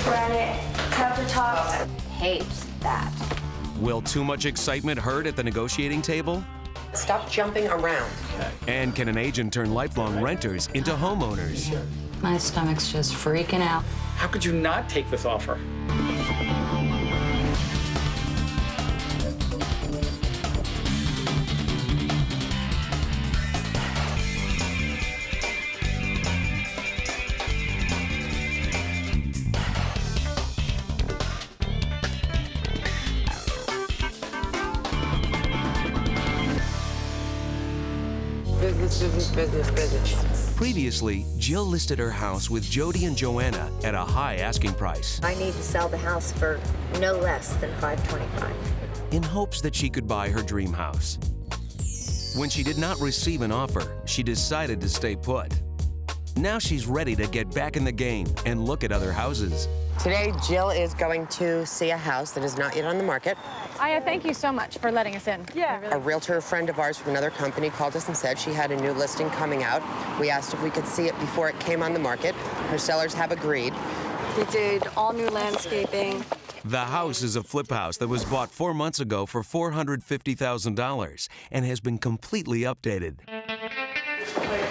granite countertops. Hate that. Will too much excitement hurt at the negotiating table? Stop jumping around. And can an agent turn lifelong renters into homeowners? My stomach's just freaking out. How could you not take this offer? Business. Previously, Jill listed her house with Jodi and Joanna at a high asking price I need to sell the house for no less than $525. in hopes that she could buy her dream house. When she did not receive an offer, she decided to stay put. Now she's ready to get back in the game and look at other houses. Today, Jill is going to see a house that is not yet on the market. Aya, thank you so much for letting us in. Yeah. A realtor friend of ours from another company called us and said she had a new listing coming out. We asked if we could see it before it came on the market. Her sellers have agreed. We did all new landscaping. The house is a flip house that was bought 4 months ago for $450,000 and has been completely updated.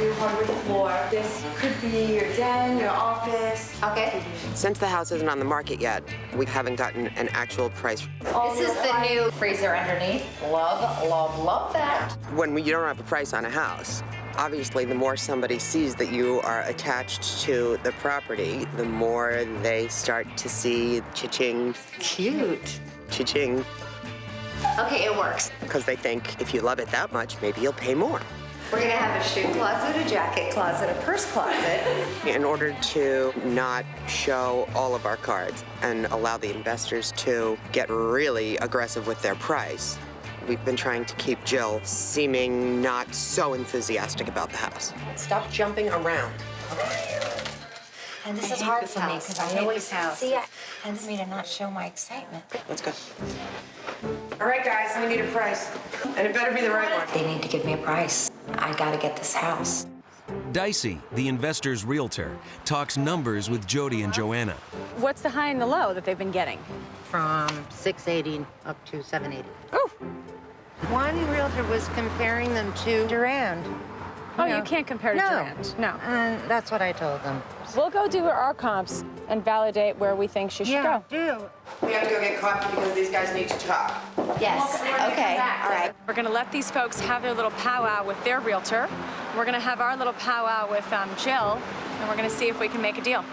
Your hardwood floor. This could be your den, your office. Okay. Since the house isn't on the market yet, we haven't gotten an actual price. This is the new freezer underneath. Love, love, love that. When you don't have a price on a house, obviously the more somebody sees that you are attached to the property, the more they start to see cha-ching. Cute. Cha-ching. Okay, it works. Because they think if you love it that much, maybe you'll pay more. We're gonna have a shoe closet, a jacket closet, a purse closet. In order to not show all of our cards and allow the investors to get really aggressive with their price, we've been trying to keep Jill seeming not so enthusiastic about the house. Stop jumping around. And this is hard for me because I always see it tends me to not show my excitement. Let's go. All right, guys, we need a price. And it better be the right one. They need to give me a price. I gotta get this house. Dicey, the investor's realtor, talks numbers with Jodi and Joanna. What's the high and the low that they've been getting? From 680 up to 780. Oh, One realtor was comparing them to Durand. you can't compare to Durand. No. And that's what I told them. We'll go do our comps and validate where we think she should go. do. We have to go get coffee because these guys need to talk. Yes, okay, all right. We're gonna let these folks have their little powwow with their realtor. We're gonna have our little powwow with Jill, and we're gonna see if we can make a deal.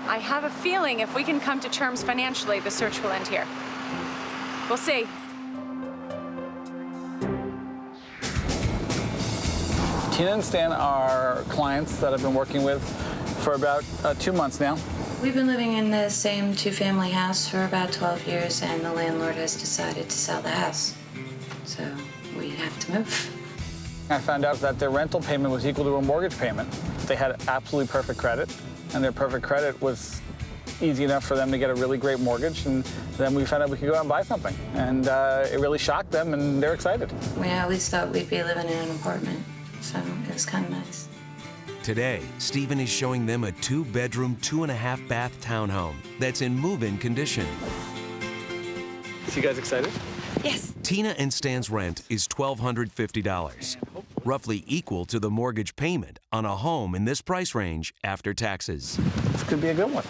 I have a feeling if we can come to terms financially, the search will end here. We'll see. Tina and Stan are clients that I've been working with for about 2 months now. We've been living in the same two-family house for about 12 years, and the landlord has decided to sell the house. So we have to move. I found out that their rental payment was equal to a mortgage payment. They had absolutely perfect credit, and their perfect credit was easy enough for them to get a really great mortgage, and then we found out we could go out and buy something. And it really shocked them, and they're excited. We always thought we'd be living in an apartment, so it was kind of nice. Today, Stephen is showing them a 2-bedroom, 2.5-bath townhome that's in move-in condition. So you guys excited? Yes. Tina and Stan's rent is $1,250, roughly equal to the mortgage payment on a home in this price range after taxes. This could be a good one.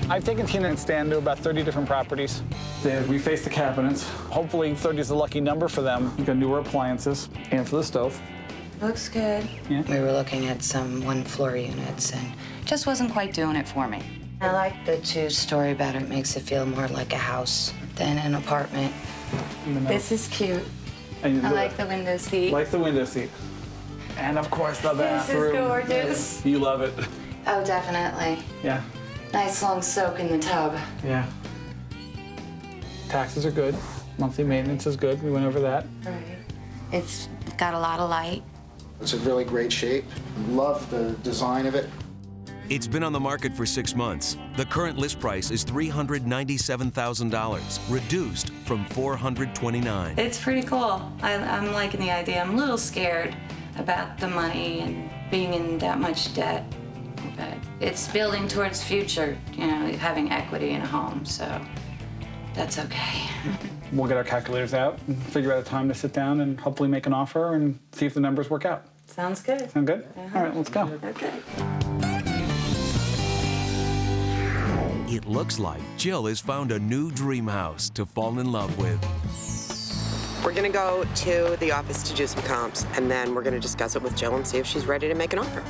I've taken Tina and Stan to about 30 different properties. They've refaced the cabinets. Hopefully 30 is a lucky number for them. We've got newer appliances and for the stove. Looks good. Yeah. We were looking at some one-floor units, and just wasn't quite doing it for me. I like the 2-story better. It makes it feel more like a house than an apartment. This is cute. I like the window seat. Like the window seat. And of course the bathroom. This is gorgeous. You love it. Oh, definitely. Yeah. Nice long soak in the tub. Yeah. Taxes are good. Monthly maintenance is good. We went over that. Right. It's got a lot of light. It's in really great shape. Love the design of it. It's been on the market for 6 months. The current list price is $397,000, reduced from $429,000. It's pretty cool. I'm liking the idea. I'm a little scared about the money and being in that much debt. but it's building towards future, you know, having equity in a home, so that's okay. We'll get our calculators out and figure out a time to sit down and hopefully make an offer and see if the numbers work out. Sounds good. Sound good? All right, let's go. Okay. It looks like Jill has found a new dream house to fall in love with. We're gonna go to the office to do some comps, and then we're gonna discuss it with Jill and see if she's ready to make an offer.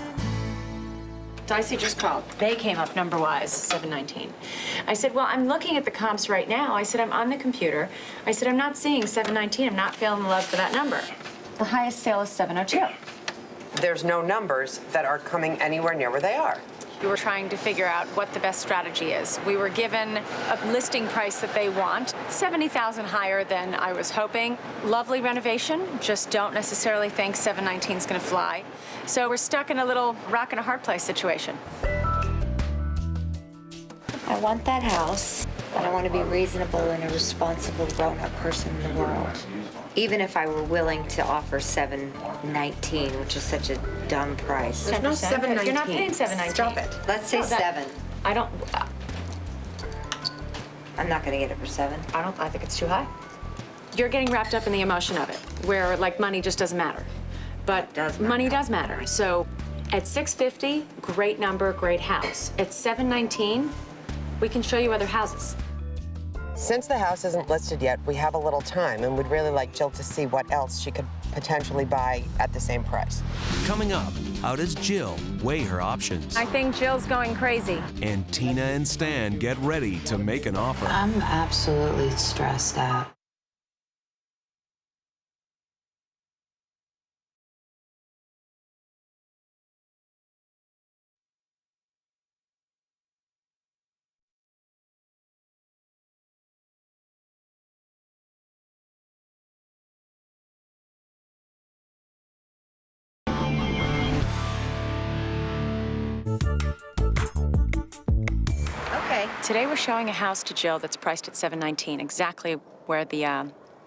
Dicey just called. They came up number-wise, 719. I said, well, I'm looking at the comps right now. I said, I'm on the computer. I said, I'm not seeing 719. I'm not feeling the love for that number. The highest sale is 702. There's no numbers that are coming anywhere near where they are. We were trying to figure out what the best strategy is. We were given a listing price that they want, $70,000 higher than I was hoping. Lovely renovation, just don't necessarily think 719 is going to fly. So we're stuck in a little rock and a hard place situation. I want that house, but I want to be reasonable and a responsible grown-up person in the world. Even if I were willing to offer 719, which is such a dumb price. There's no 719. You're not paying 719. Stop it. Let's say 7. I don't. I'm not going to get it for 7. I think it's too high. You're getting wrapped up in the emotion of it, where like money just doesn't matter. But money does matter. So at 650, great number, great house. At 719, we can show you other houses. Since the house isn't listed yet, we have a little time, and we'd really like Jill to see what else she could potentially buy at the same price. Coming up, how does Jill weigh her options? I think Jill's going crazy. And Tina and Stan get ready to make an offer. I'm absolutely stressed out. Okay. Today we're showing a house to Jill that's priced at 719, exactly where the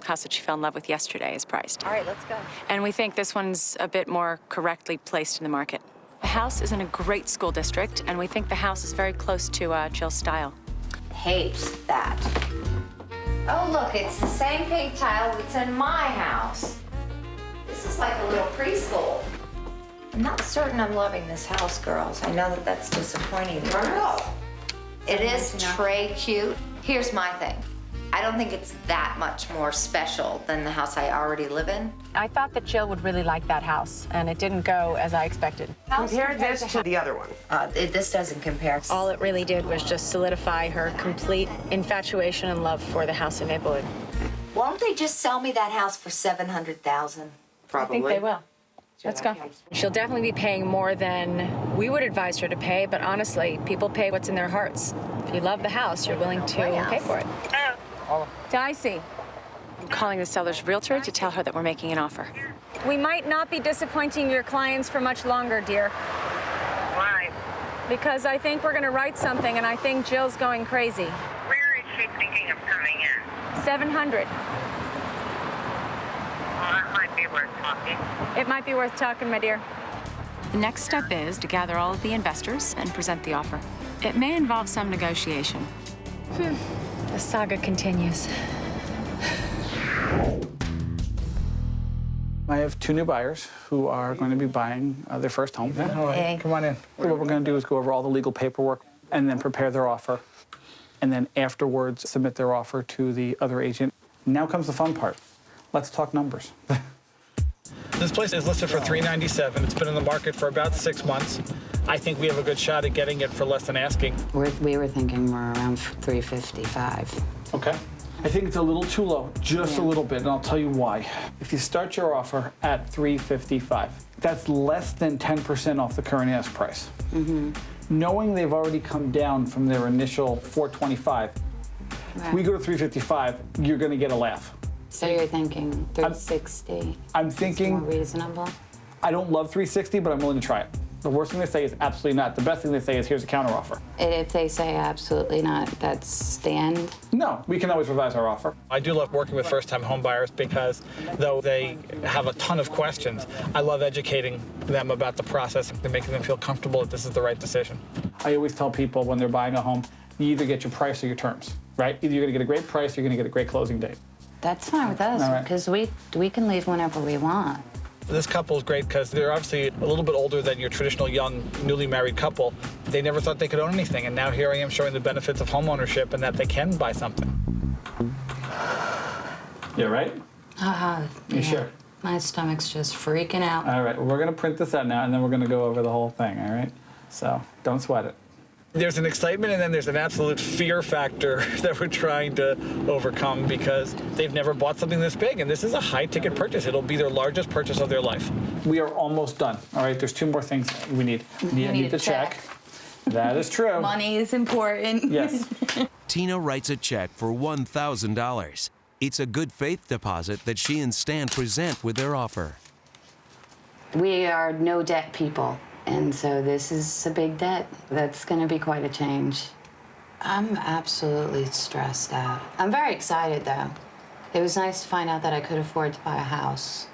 house that she fell in love with yesterday is priced. All right, let's go. And we think this one's a bit more correctly placed in the market. The house is in a great school district, and we think the house is very close to Jill's style. Hate that. Oh, look, it's the same pink tile that's in my house. This is like a little preschool. I'm not certain I'm loving this house, girls. I know that that's disappointing. No. It is tray cute. Here's my thing. I don't think it's that much more special than the house I already live in. I thought that Jill would really like that house, and it didn't go as I expected. Compare this to the other one. This doesn't compare. All it really did was just solidify her complete infatuation and love for the house in Maplewood. Won't they just sell me that house for $700,000? Probably. I think they will. Let's go. She'll definitely be paying more than we would advise her to pay, but honestly, people pay what's in their hearts. If you love the house, you're willing to pay for it. Dicey. I'm calling the seller's realtor to tell her that we're making an offer. We might not be disappointing your clients for much longer, dear. Why? Because I think we're going to write something, and I think Jill's going crazy. Where is she thinking of coming in? 700. Well, that might be worth talking. It might be worth talking, my dear. The next step is to gather all of the investors and present the offer. It may involve some negotiation. The saga continues. I have 2 new buyers who are going to be buying their first home. Hey. Come on in. So what we're going to do is go over all the legal paperwork and then prepare their offer. And then afterwards, submit their offer to the other agent. Now comes the fun part. Let's talk numbers. This place is listed for $397. It's been in the market for about 6 months. I think we have a good shot at getting it for less than asking. We were thinking we're around 355. Okay. I think it's a little too low, just a little bit, and I'll tell you why. If you start your offer at $355, that's less than 10% off the current ask price. Knowing they've already come down from their initial $425, we go to $355, you're going to get a laugh. So you're thinking 360? I'm thinking More reasonable? I don't love $360, but I'm willing to try it. The worst thing they say is absolutely not. The best thing they say is here's a counteroffer. And if they say absolutely not, that's the end? No, we can always revise our offer. I do love working with first-time home buyers because though they have a ton of questions, I love educating them about the process and making them feel comfortable that this is the right decision. I always tell people when they're buying a home, you either get your price or your terms, right? Either you're gonna get a great price or you're gonna get a great closing date. That's fine with us, because we can leave whenever we want. This couple is great because they're obviously a little bit older than your traditional young, newly married couple. They never thought they could own anything, and now here I am showing the benefits of home ownership and that they can buy something. You right? You sure? My stomach's just freaking out. All right, well, we're gonna print this out now, and then we're gonna go over the whole thing, all right? So, don't sweat it. There's an excitement and then there's an absolute fear factor that we're trying to overcome because they've never bought something this big, and this is a high-ticket purchase. It'll be their largest purchase of their life. We are almost done, all right? There's 2 more things we need. I need the check. That is true. Money is important. Yes. Tina writes a check for $1,000. It's a good faith deposit that she and Stan present with their offer. We are no debt people. And so this is a big debt. That's going to be quite a change. I'm absolutely stressed out. I'm very excited, though. It was nice to find out that I could afford to buy a house.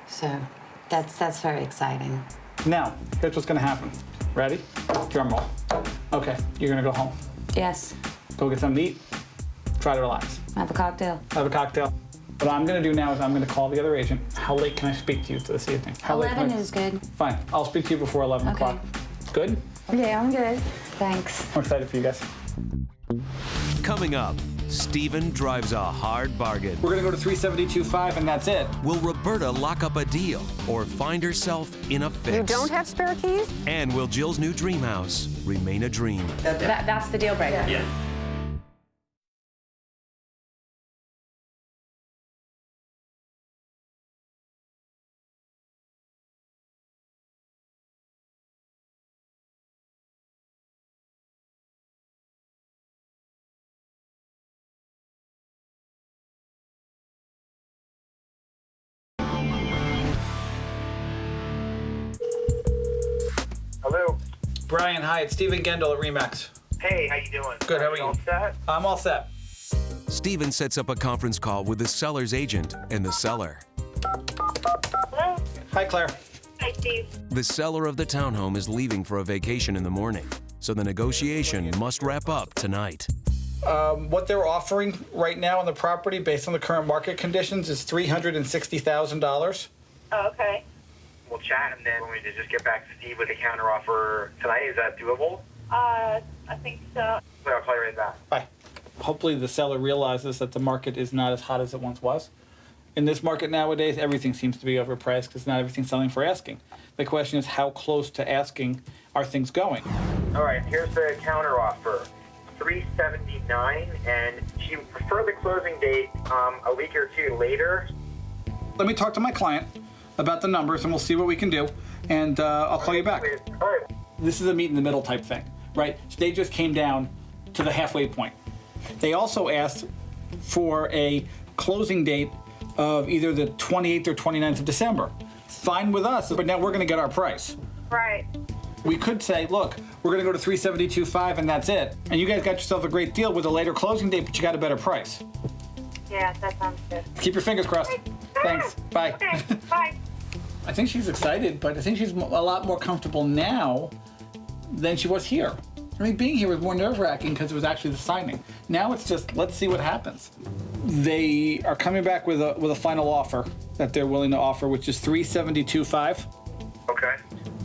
So that's very exciting. Now, here's what's going to happen. Ready? Drum roll. Okay, you're going to go home. Yes. Go get something to eat. Try to relax. Have a cocktail. Have a cocktail. What I'm going to do now is I'm going to call the other agent. How late can I speak to you this evening? How 11 is good. Fine. I'll speak to you before 11 o'clock. Good? Yeah, I'm good. Thanks. I'm excited for you guys. Coming up, Steven drives a hard bargain. We're going to go to 372.5 and that's it. Will Roberta lock up a deal or find herself in a fix? You don't have spare keys? And will Jill's new dream house remain a dream? That's the deal breaker. Yeah. Hello. Brian, hi. It's Steven Gendel at RE/MAX. Hey, how you doing? Good, how are you? All set? I'm all set. Steven sets up a conference call with the seller's agent and the seller. Hello. Hi, Claire. Hi, Steve. The seller of the townhome is leaving for a vacation in the morning, so the negotiation must wrap up tonight. What they're offering right now on the property, based on the current market conditions, is $360,000. Oh, okay. We'll chat and then we to just get back to Steve with a counteroffer tonight. Is that doable? I think so. I'll call you right back. Bye. Hopefully the seller realizes that the market is not as hot as it once was. In this market nowadays, everything seems to be overpriced because not everything's selling for asking. The question is, how close to asking are things going? All right, here's the counteroffer. $379, and she would prefer the closing date a week or two later. Let me talk to my client about the numbers and we'll see what we can do, and I'll call you back. All right. This is a meet in the middle type thing, right? So they just came down to the halfway point. They also asked for a closing date of either the 28th or 29th of December. Fine with us, but now we're gonna get our price. Right. We could say, look, we're gonna go to 372.5 and that's it. And you guys got yourself a great deal with a later closing date, but you got a better price. Yeah, that sounds good. Keep your fingers crossed. Thanks, bye. Okay, bye. I think she's excited, but I think she's a lot more comfortable now than she was here. I mean, being here was more nerve-wracking because it was actually the signing. Now it's just, let's see what happens. They are coming back with a final offer that they're willing to offer, which is $372.5. Okay.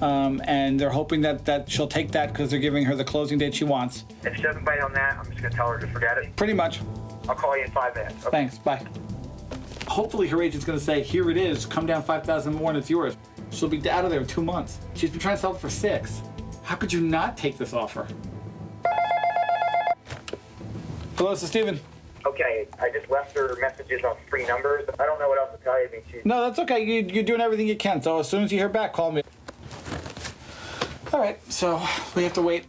And they're hoping that she'll take that because they're giving her the closing date she wants. If she doesn't bite on that, I'm just going to tell her to forget it. Pretty much. I'll call you in 5 minutes. Okay. Thanks, bye. Hopefully her agent's gonna say, here it is, come down 5,000 more and it's yours. She'll be out of there in 2 months. She's been trying to sell it for 6. How could you not take this offer? Hello, this is Steven. Okay, I just left her messages on free numbers. I don't know what else to tell you. I mean, she's... No, that's okay. You're doing everything you can. So as soon as you hear back, call me. All right, so we have to wait